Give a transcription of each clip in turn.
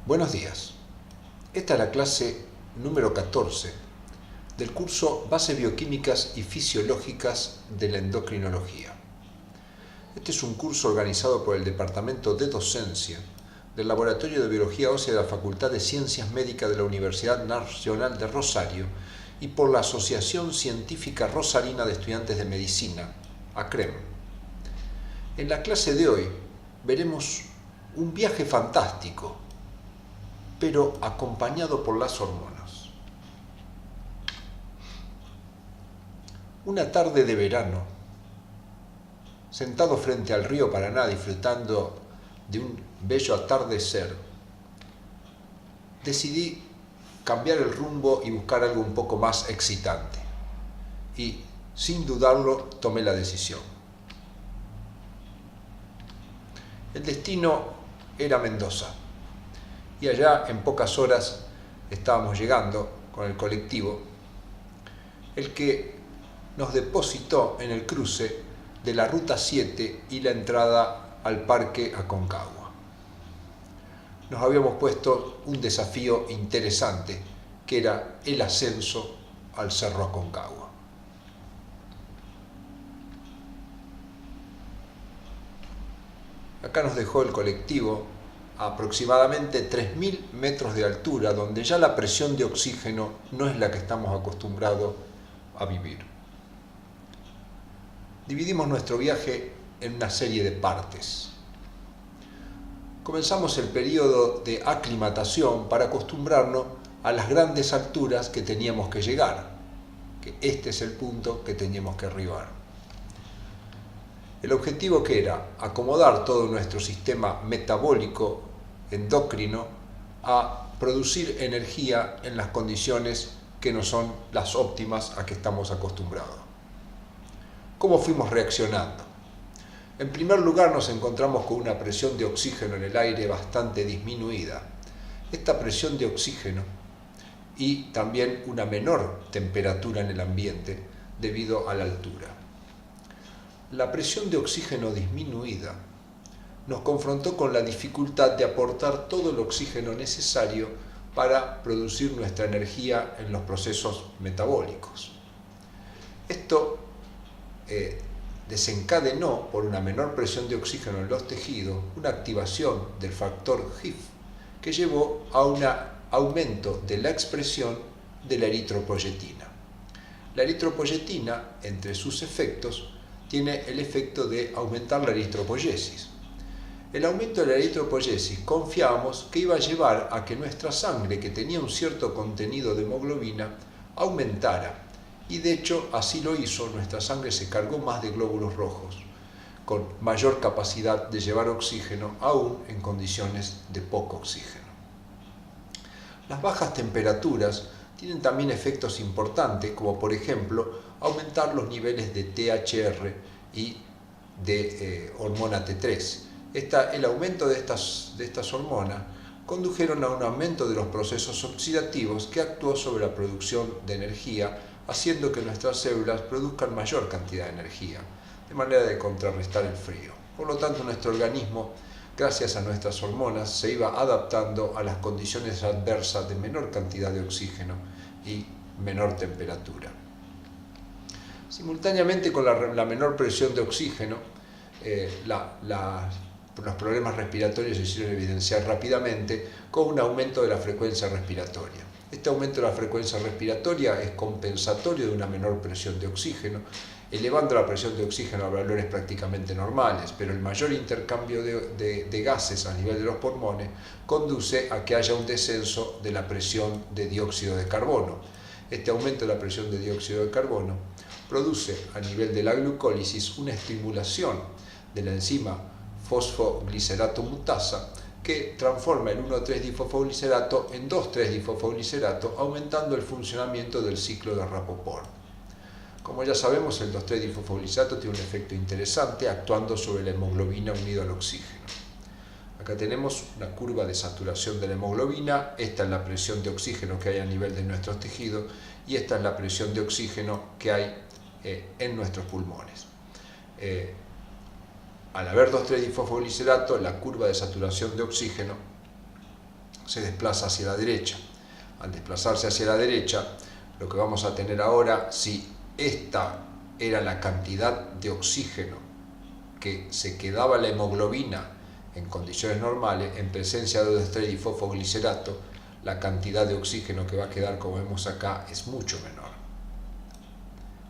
Buenos días. Esta es la clase número 14 del curso Bases Bioquímicas y Fisiológicas de la Endocrinología. Este es un curso organizado por el Departamento de Docencia del Laboratorio de Biología Ósea de la Facultad de Ciencias Médicas de la Universidad Nacional de Rosario y por la Asociación Científica Rosarina de Estudiantes de Medicina, ACREM. En la clase de hoy veremos un viaje fantástico, pero acompañado por las hormonas. Una tarde de verano, sentado frente al río Paraná disfrutando de un bello atardecer, decidí cambiar el rumbo y buscar algo un poco más excitante. Y, sin dudarlo, tomé la decisión. El destino era Mendoza. Y allá en pocas horas estábamos llegando con el colectivo, el que nos depositó en el cruce de la Ruta 7 y la entrada al Parque Aconcagua. Nos habíamos puesto un desafío interesante, que era el ascenso al Cerro Aconcagua. Acá nos dejó el colectivo a aproximadamente 3.000 metros de altura, donde ya la presión de oxígeno no es la que estamos acostumbrados a vivir. Dividimos nuestro viaje en una serie de partes. Comenzamos el periodo de aclimatación para acostumbrarnos a las grandes alturas que teníamos que llegar, que este es el punto que teníamos que arribar. El objetivo que era acomodar todo nuestro sistema metabólico endocrino a producir energía en las condiciones que no son las óptimas a que estamos acostumbrados. ¿Cómo fuimos reaccionando? En primer lugar, nos encontramos con una presión de oxígeno en el aire bastante disminuida. Esta presión de oxígeno y también una menor temperatura en el ambiente debido a la altura. La presión de oxígeno disminuida nos confrontó con la dificultad de aportar todo el oxígeno necesario para producir nuestra energía en los procesos metabólicos. Esto desencadenó, por una menor presión de oxígeno en los tejidos, una activación del factor HIF que llevó a un aumento de la expresión de la eritropoyetina. La eritropoyetina, entre sus efectos, tiene el efecto de aumentar la eritropoyesis. El aumento de la eritropoyesis confiábamos que iba a llevar a que nuestra sangre, que tenía un cierto contenido de hemoglobina, aumentara. Y de hecho así lo hizo, nuestra sangre se cargó más de glóbulos rojos, con mayor capacidad de llevar oxígeno aún en condiciones de poco oxígeno. Las bajas temperaturas tienen también efectos importantes, como por ejemplo aumentar los niveles de THR y de hormona T3. El aumento de estas hormonas condujeron a un aumento de los procesos oxidativos que actuó sobre la producción de energía, haciendo que nuestras células produzcan mayor cantidad de energía, de manera de contrarrestar el frío. Por lo tanto, nuestro organismo, gracias a nuestras hormonas, se iba adaptando a las condiciones adversas de menor cantidad de oxígeno y menor temperatura. Simultáneamente con la menor presión de oxígeno, los problemas respiratorios se hicieron evidenciar rápidamente con un aumento de la frecuencia respiratoria. Este aumento de la frecuencia respiratoria es compensatorio de una menor presión de oxígeno, elevando la presión de oxígeno a valores prácticamente normales, pero el mayor intercambio de gases a nivel de los pulmones conduce a que haya un descenso de la presión de dióxido de carbono. Este aumento de la presión de dióxido de carbono produce a nivel de la glucólisis una estimulación de la enzima fosfoglicerato mutasa que transforma el 1,3-difosfoglicerato en 2,3-difosfoglicerato, aumentando el funcionamiento del ciclo de Rappaport. Como ya sabemos, el 2,3-difosfoglicerato tiene un efecto interesante actuando sobre la hemoglobina unida al oxígeno. Acá tenemos una curva de saturación de la hemoglobina, esta es la presión de oxígeno que hay a nivel de nuestros tejidos y esta es la presión de oxígeno que hay en nuestros pulmones. Al haber 2,3-difosfoglicerato, la curva de saturación de oxígeno se desplaza hacia la derecha. Al desplazarse hacia la derecha, lo que vamos a tener ahora, si esta era la cantidad de oxígeno que se quedaba la hemoglobina en condiciones normales, en presencia de O2-estreridifosfoglicerato, la cantidad de oxígeno que va a quedar, como vemos acá, es mucho menor.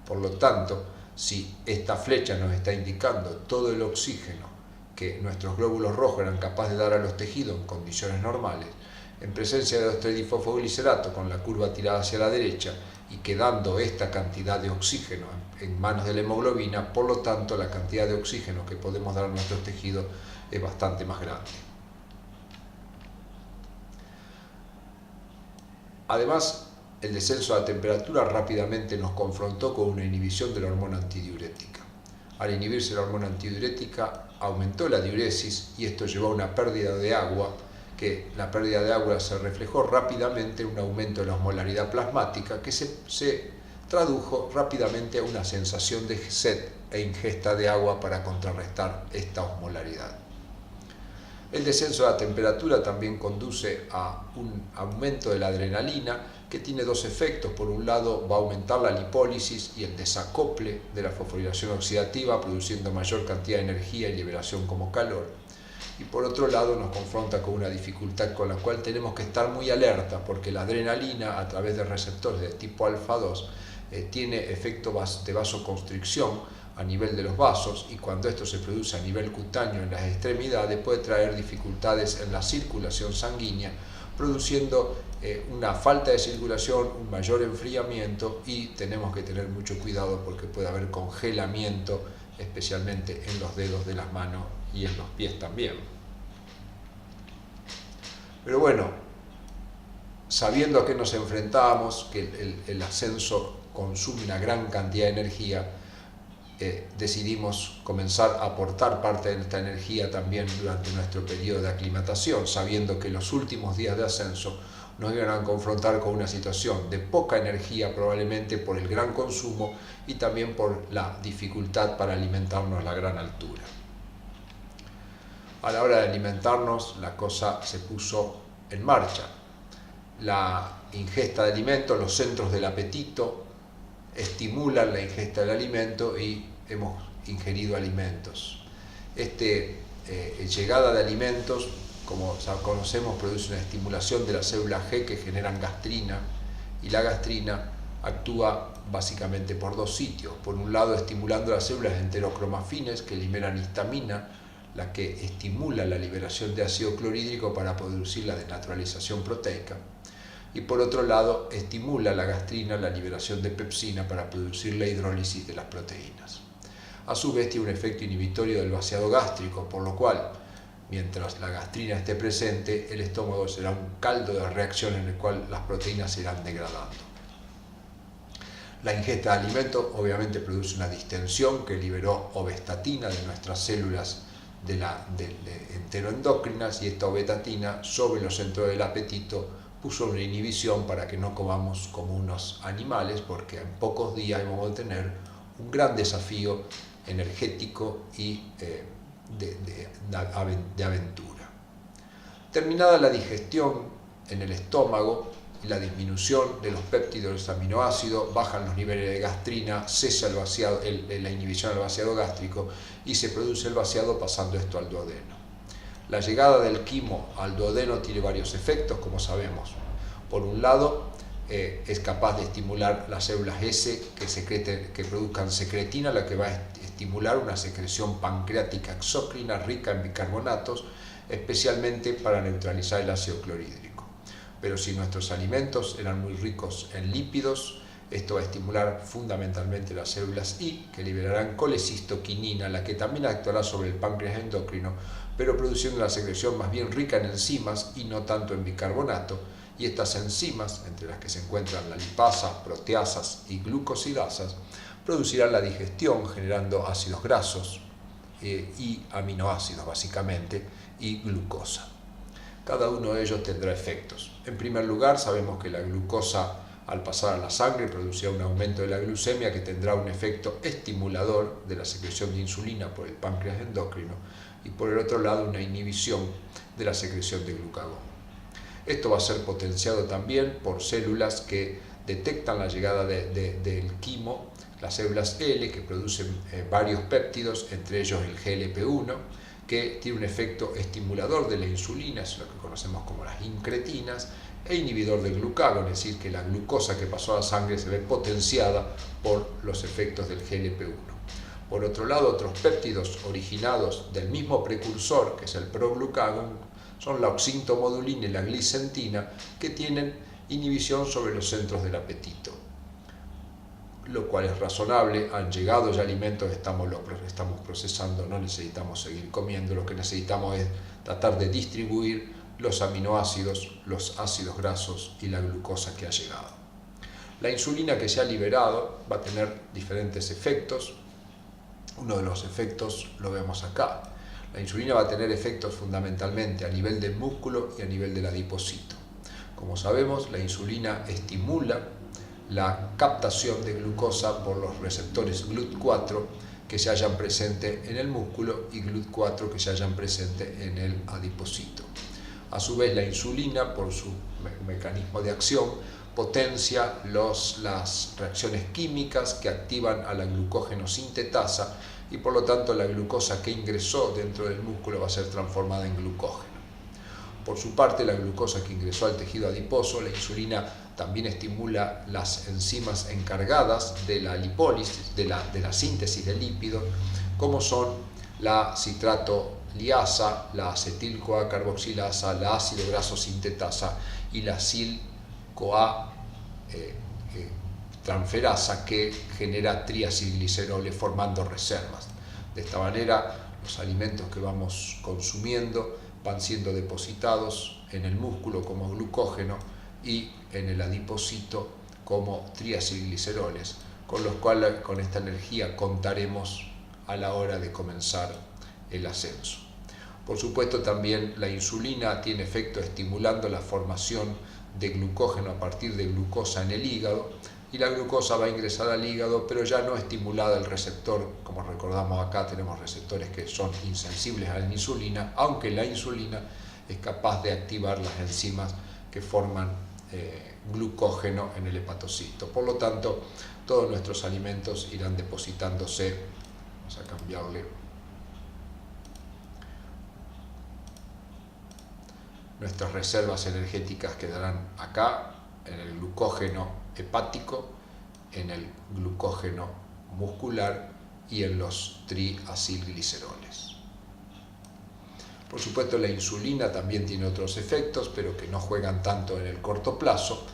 Por lo tanto, si esta flecha nos está indicando todo el oxígeno que nuestros glóbulos rojos eran capaces de dar a los tejidos en condiciones normales, en presencia de O2-estreridifosfoglicerato con la curva tirada hacia la derecha y quedando esta cantidad de oxígeno en manos de la hemoglobina, por lo tanto la cantidad de oxígeno que podemos dar a nuestros tejidos es bastante más grande. Además, el descenso de la temperatura rápidamente nos confrontó con una inhibición de la hormona antidiurética. Al inhibirse la hormona antidiurética, aumentó la diuresis y esto llevó a una pérdida de agua, que la pérdida de agua se reflejó rápidamente en un aumento de la osmolaridad plasmática que se tradujo rápidamente a una sensación de sed e ingesta de agua para contrarrestar esta osmolaridad. El descenso de la temperatura también conduce a un aumento de la adrenalina que tiene dos efectos. Por un lado, va a aumentar la lipólisis y el desacople de la fosforilación oxidativa, produciendo mayor cantidad de energía y liberación como calor. Y por otro lado, nos confronta con una dificultad con la cual tenemos que estar muy alerta, porque la adrenalina, a través de receptores de tipo alfa 2, tiene efecto de vasoconstricción a nivel de los vasos, y cuando esto se produce a nivel cutáneo en las extremidades puede traer dificultades en la circulación sanguínea, produciendo una falta de circulación, un mayor enfriamiento, y tenemos que tener mucho cuidado porque puede haber congelamiento, especialmente en los dedos de las manos y en los pies también. Pero bueno, sabiendo a qué nos enfrentábamos, que el ascenso consume una gran cantidad de energía, decidimos comenzar a aportar parte de esta energía también durante nuestro periodo de aclimatación, sabiendo que los últimos días de ascenso nos iban a confrontar con una situación de poca energía, probablemente por el gran consumo y también por la dificultad para alimentarnos a la gran altura. A la hora de alimentarnos, la cosa se puso en marcha. La ingesta de alimentos, los centros del apetito, estimulan la ingesta del alimento y hemos ingerido alimentos. Llegada de alimentos, como conocemos, produce una estimulación de las células G que generan gastrina, y la gastrina actúa básicamente por dos sitios. Por un lado, estimulando las células enterocromafines que liberan histamina, la que estimula la liberación de ácido clorhídrico para producir la desnaturalización proteica. Y por otro lado, estimula la gastrina la liberación de pepsina para producir la hidrólisis de las proteínas. A su vez, tiene un efecto inhibitorio del vaciado gástrico, por lo cual, mientras la gastrina esté presente, el estómago será un caldo de reacción en el cual las proteínas se irán degradando. La ingesta de alimentos obviamente produce una distensión que liberó obestatina de nuestras células enteroendocrinas, y esta obestatina sobre los centros del apetito puso una inhibición para que no comamos como unos animales, porque en pocos días vamos a tener un gran desafío energético y de aventura. Terminada la digestión en el estómago y la disminución de los péptidos de los aminoácidos, bajan los niveles de gastrina, cesa la inhibición del vaciado gástrico y se produce el vaciado, pasando esto al duodeno. La llegada del quimo al duodeno tiene varios efectos, como sabemos. Por un lado, es capaz de estimular las células S que produzcan secretina, la que va a estimular una secreción pancreática exócrina rica en bicarbonatos, especialmente para neutralizar el ácido clorhídrico. Pero si nuestros alimentos eran muy ricos en lípidos, esto va a estimular fundamentalmente las células I, que liberarán colecistoquinina, la que también actuará sobre el páncreas endocrino, pero produciendo una secreción más bien rica en enzimas y no tanto en bicarbonato. Y estas enzimas, entre las que se encuentran la lipasa, proteasas y glucosidasas, producirán la digestión generando ácidos grasos y aminoácidos básicamente, y glucosa. Cada uno de ellos tendrá efectos. En primer lugar, sabemos que la glucosa, al pasar a la sangre, producirá un aumento de la glucemia que tendrá un efecto estimulador de la secreción de insulina por el páncreas endocrino, y por el otro lado una inhibición de la secreción de glucagón. Esto va a ser potenciado también por células que detectan la llegada del quimo, las células L, que producen varios péptidos, entre ellos el GLP-1, que tiene un efecto estimulador de la insulina, es lo que conocemos como las incretinas, e inhibidor del glucagón, es decir, que la glucosa que pasó a la sangre se ve potenciada por los efectos del GLP-1. Por otro lado, otros péptidos originados del mismo precursor, que es el proglucagón, son la oxintomodulina y la glicentina, que tienen inhibición sobre los centros del apetito, lo cual es razonable. Han llegado ya alimentos que estamos procesando, no necesitamos seguir comiendo, lo que necesitamos es tratar de distribuir los aminoácidos, los ácidos grasos y la glucosa que ha llegado. La insulina que se ha liberado va a tener diferentes efectos. Uno de los efectos lo vemos acá. La insulina va a tener efectos fundamentalmente a nivel del músculo y a nivel del adipocito. Como sabemos, la insulina estimula la captación de glucosa por los receptores GLUT4 que se hallan presentes en el músculo y GLUT4 que se hallan presentes en el adipocito. A su vez, la insulina, por su mecanismo de acción, potencia las reacciones químicas que activan a la glucógeno sintetasa y por lo tanto la glucosa que ingresó dentro del músculo va a ser transformada en glucógeno. Por su parte, la glucosa que ingresó al tejido adiposo, la insulina también estimula las enzimas encargadas de la lipólisis, de la síntesis de lípidos, como son la citrato liasa, la acetil-CoA carboxilasa, la ácido graso sintetasa y la sil-CoA transferasa, que genera triacilgliceroles formando reservas. De esta manera, los alimentos que vamos consumiendo van siendo depositados en el músculo como glucógeno y en el adipocito como triacilgliceroles, con los cuales con esta energía contaremos a la hora de comenzar el ascenso. Por supuesto, también la insulina tiene efecto estimulando la formación de glucógeno a partir de glucosa en el hígado, y la glucosa va a ingresar al hígado, pero ya no estimulada el receptor. Como recordamos acá, tenemos receptores que son insensibles a la insulina, aunque la insulina es capaz de activar las enzimas que forman glucógeno en el hepatocito. Por lo tanto, todos nuestros alimentos irán depositándose. Vamos a cambiarle. Nuestras reservas energéticas quedarán acá, en el glucógeno hepático, en el glucógeno muscular y en los triacilgliceroles. Por supuesto, la insulina también tiene otros efectos, pero que no juegan tanto en el corto plazo,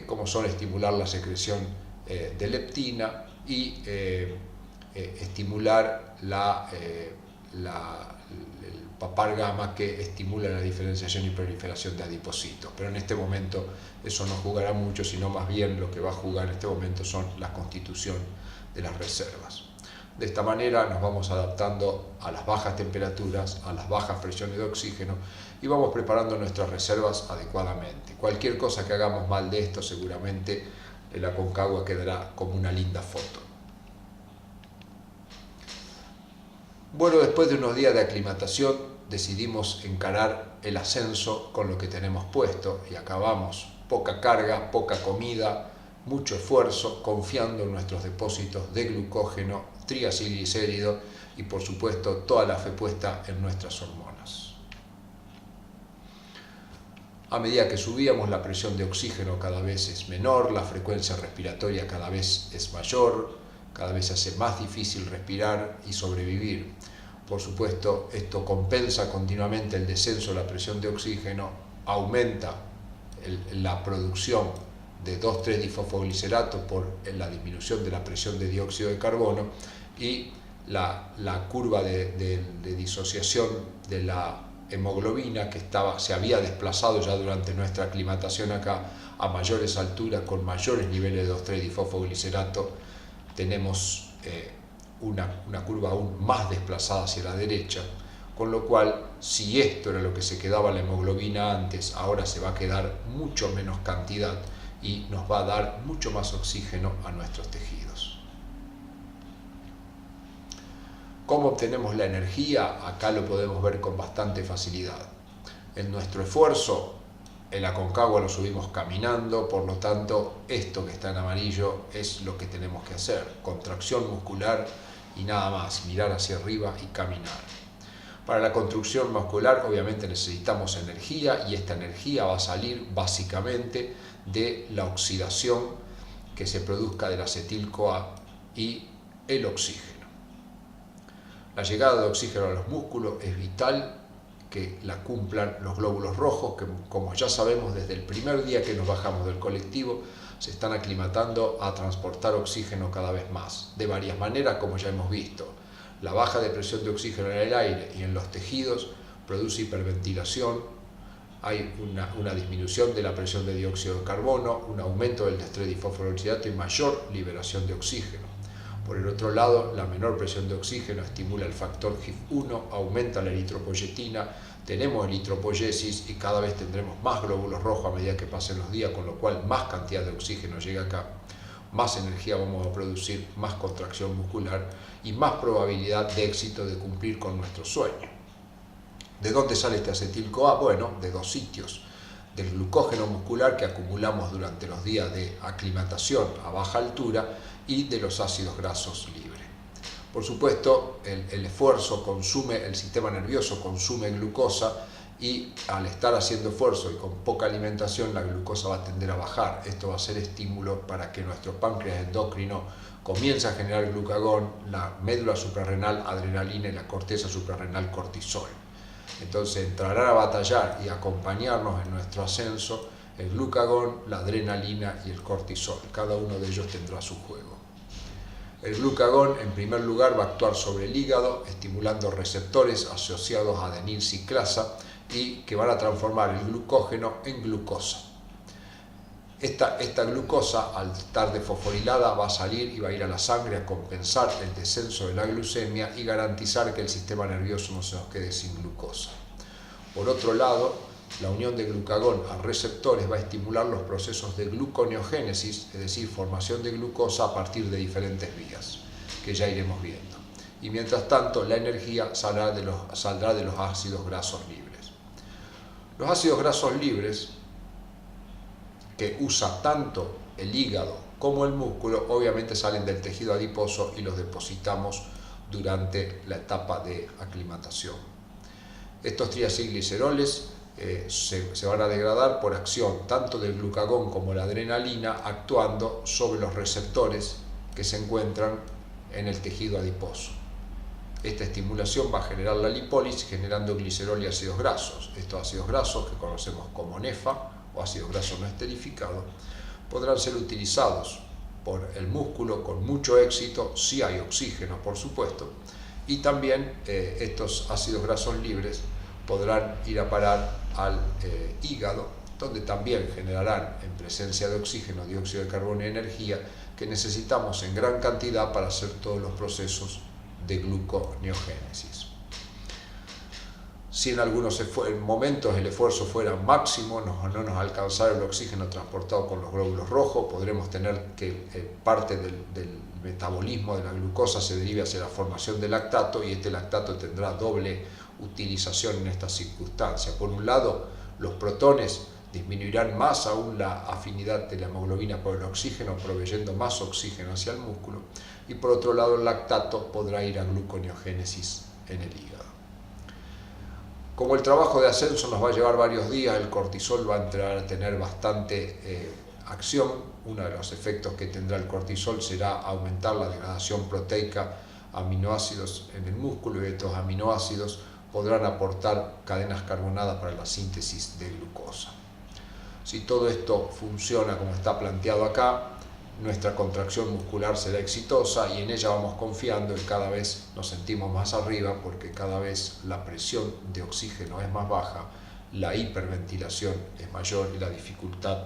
como son estimular la secreción de leptina y estimular el papar gamma, que estimula la diferenciación y proliferación de adipocitos. Pero en este momento eso no jugará mucho, sino más bien lo que va a jugar en este momento son la constitución de las reservas. De esta manera nos vamos adaptando a las bajas temperaturas, a las bajas presiones de oxígeno y vamos preparando nuestras reservas adecuadamente. Cualquier cosa que hagamos mal de esto, seguramente el Aconcagua quedará como una linda foto. Bueno, después de unos días de aclimatación decidimos encarar el ascenso con lo que tenemos puesto y acabamos poca carga, poca comida, mucho esfuerzo, confiando en nuestros depósitos de glucógeno, triacilglicérido y por supuesto toda la fe puesta en nuestras hormonas. A medida que subíamos, la presión de oxígeno cada vez es menor, la frecuencia respiratoria cada vez es mayor, cada vez se hace más difícil respirar y sobrevivir. Por supuesto, esto compensa continuamente el descenso de la presión de oxígeno, aumenta la producción de 2,3-difosfoglicerato por la disminución de la presión de dióxido de carbono y la curva de disociación de la hemoglobina, que se había desplazado ya durante nuestra aclimatación acá a mayores alturas, con mayores niveles de 2,3-difosfoglicerato, tenemos una curva aún más desplazada hacia la derecha, con lo cual, si esto era lo que se quedaba la hemoglobina antes, ahora se va a quedar mucho menos cantidad y nos va a dar mucho más oxígeno a nuestros tejidos. ¿Cómo obtenemos la energía? Acá lo podemos ver con bastante facilidad. En nuestro esfuerzo El Aconcagua lo subimos caminando, por lo tanto, esto que está en amarillo es lo que tenemos que hacer. Contracción muscular y nada más, mirar hacia arriba y caminar. Para la construcción muscular obviamente necesitamos energía y esta energía va a salir básicamente de la oxidación que se produzca del acetil-CoA y el oxígeno. La llegada de oxígeno a los músculos es vital que la cumplan los glóbulos rojos, que como ya sabemos desde el primer día que nos bajamos del colectivo, se están aclimatando a transportar oxígeno cada vez más, de varias maneras como ya hemos visto. La baja de presión de oxígeno en el aire y en los tejidos produce hiperventilación, hay una disminución de la presión de dióxido de carbono, un aumento del estrés de fosforoxidato y mayor liberación de oxígeno. Por el otro lado, la menor presión de oxígeno estimula el factor HIF-1, aumenta la eritropoyetina, tenemos eritropoyesis y cada vez tendremos más glóbulos rojos a medida que pasen los días, con lo cual más cantidad de oxígeno llega acá, más energía vamos a producir, más contracción muscular y más probabilidad de éxito de cumplir con nuestro sueño. ¿De dónde sale este acetil-CoA? Bueno, de dos sitios. Del glucógeno muscular que acumulamos durante los días de aclimatación a baja altura y de los ácidos grasos libres. Por supuesto, el esfuerzo consume, el sistema nervioso consume glucosa y al estar haciendo esfuerzo y con poca alimentación la glucosa va a tender a bajar. Esto va a ser estímulo para que nuestro páncreas endocrino comience a generar glucagón, la médula suprarrenal adrenalina y la corteza suprarrenal cortisol. Entonces entrarán a batallar y acompañarnos en nuestro ascenso el glucagón, la adrenalina y el cortisol. Cada uno de ellos tendrá su juego. El glucagón, en primer lugar, va a actuar sobre el hígado, estimulando receptores asociados a adenilciclasa y que van a transformar el glucógeno en glucosa. Esta glucosa, al estar desfosforilada, va a salir y va a ir a la sangre a compensar el descenso de la glucemia y garantizar que el sistema nervioso no se nos quede sin glucosa. Por otro lado, la unión de glucagón a receptores va a estimular los procesos de gluconeogénesis, es decir, formación de glucosa a partir de diferentes vías, que ya iremos viendo. Y mientras tanto, la energía saldrá de los ácidos grasos libres. Los ácidos grasos libres, que usa tanto el hígado como el músculo, obviamente salen del tejido adiposo y los depositamos durante la etapa de aclimatación. Estos triacilgliceroles se van a degradar por acción tanto del glucagón como la adrenalina, actuando sobre los receptores que se encuentran en el tejido adiposo. Esta estimulación va a generar la lipólisis generando glicerol y ácidos grasos. Estos ácidos grasos, que conocemos como NEFA o ácidos grasos no esterificados, podrán ser utilizados por el músculo con mucho éxito si hay oxígeno, por supuesto, y también estos ácidos grasos libres podrán ir a parar al hígado, donde también generarán en presencia de oxígeno, dióxido de carbono y energía que necesitamos en gran cantidad para hacer todos los procesos de gluconeogénesis. Si en algunos momentos el esfuerzo fuera máximo, no nos alcanzara el oxígeno transportado por los glóbulos rojos, podremos tener que parte del metabolismo de la glucosa se derive hacia la formación de lactato y este lactato tendrá doble utilización en esta circunstancia. Por un lado, los protones disminuirán más aún la afinidad de la hemoglobina por el oxígeno, proveyendo más oxígeno hacia el músculo, y por otro lado el lactato podrá ir a gluconeogénesis en el hígado. Como el trabajo de ascenso nos va a llevar varios días, el cortisol va a entrar a tener bastante acción. Uno de los efectos que tendrá el cortisol será aumentar la degradación proteica a aminoácidos en el músculo y estos aminoácidos podrán aportar cadenas carbonadas para la síntesis de glucosa. Si todo esto funciona como está planteado acá, nuestra contracción muscular será exitosa y en ella vamos confiando y cada vez nos sentimos más arriba porque cada vez la presión de oxígeno es más baja, la hiperventilación es mayor y la dificultad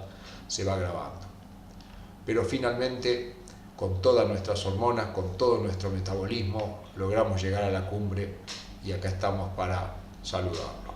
se va agravando. Pero finalmente, con todas nuestras hormonas, con todo nuestro metabolismo, logramos llegar a la cumbre y acá estamos para saludarnos.